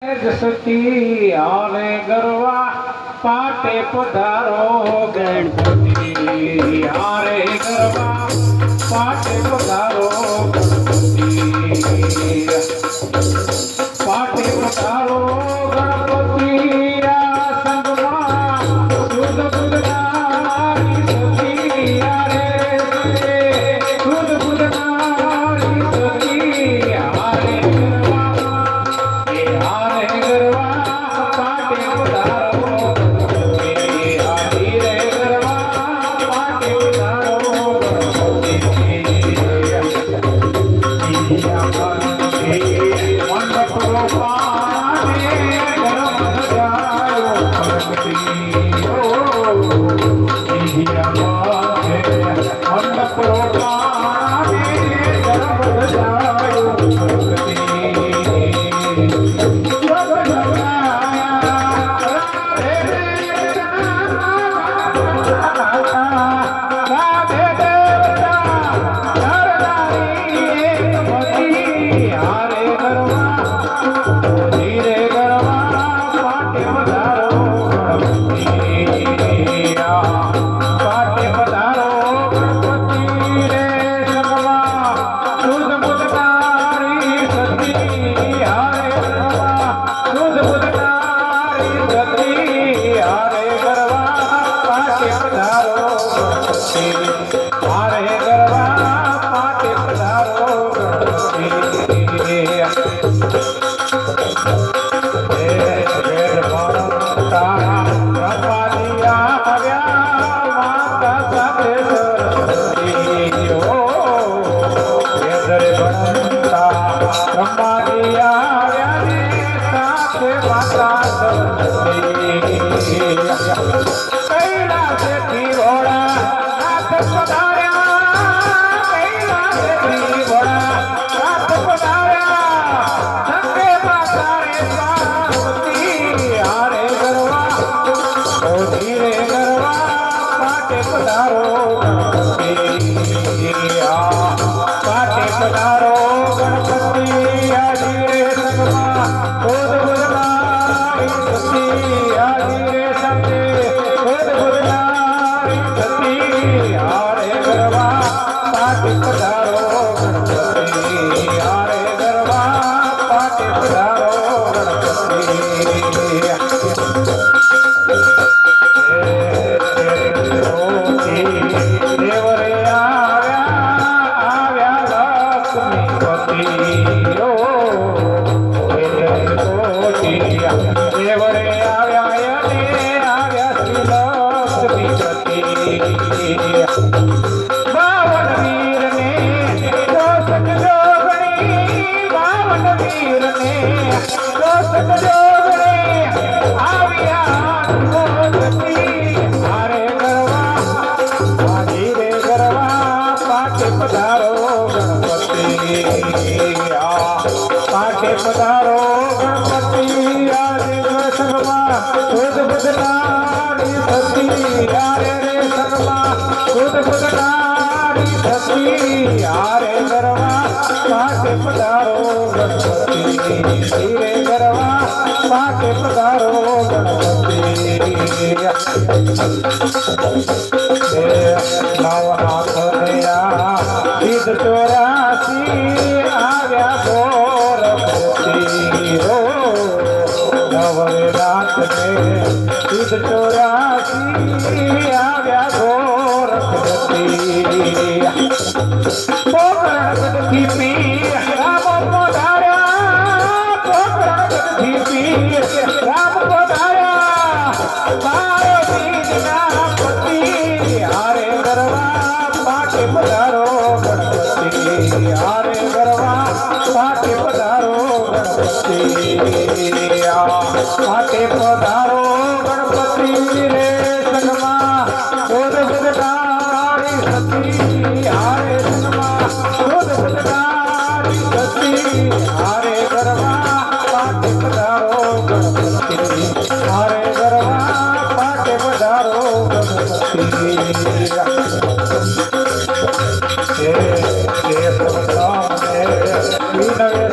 सती आवे गरवा पाटे पधारो गणपति आरे गरवा पाटे पधारो गणपति पाटे पधारो गणपति संगमा सुध बुधनारी सती आरे सुध बुधनारी सती आरे गरवा पाटे पधारो आरे गरवा पाटे पधारो मंडप पाने गरम जायो मंडप पाने गरम जायो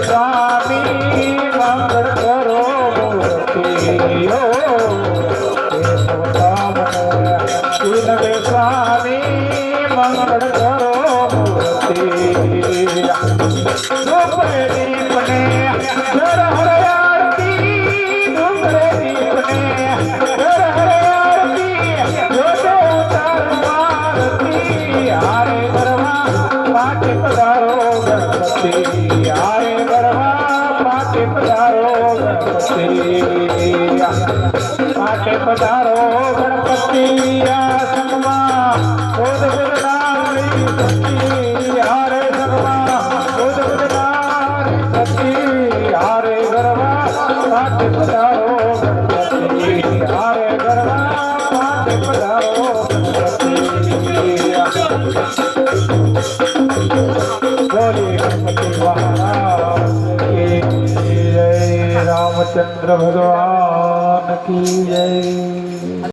स्वामी मंगल करो ગણપતિ માટે પધારો ગણપતિ આસનમાં બોધ બુધનારી શક્તિ હારે ગરબા બોધ બુધનારી શક્તિ હારે ગરબા માટે પધારો ગણપતિ હારે ગરબા માટે પધારો ગણપતિ બોલી ગણપતિ મહારાજ કી જય રામચંદ્ર ભગવાન की जय।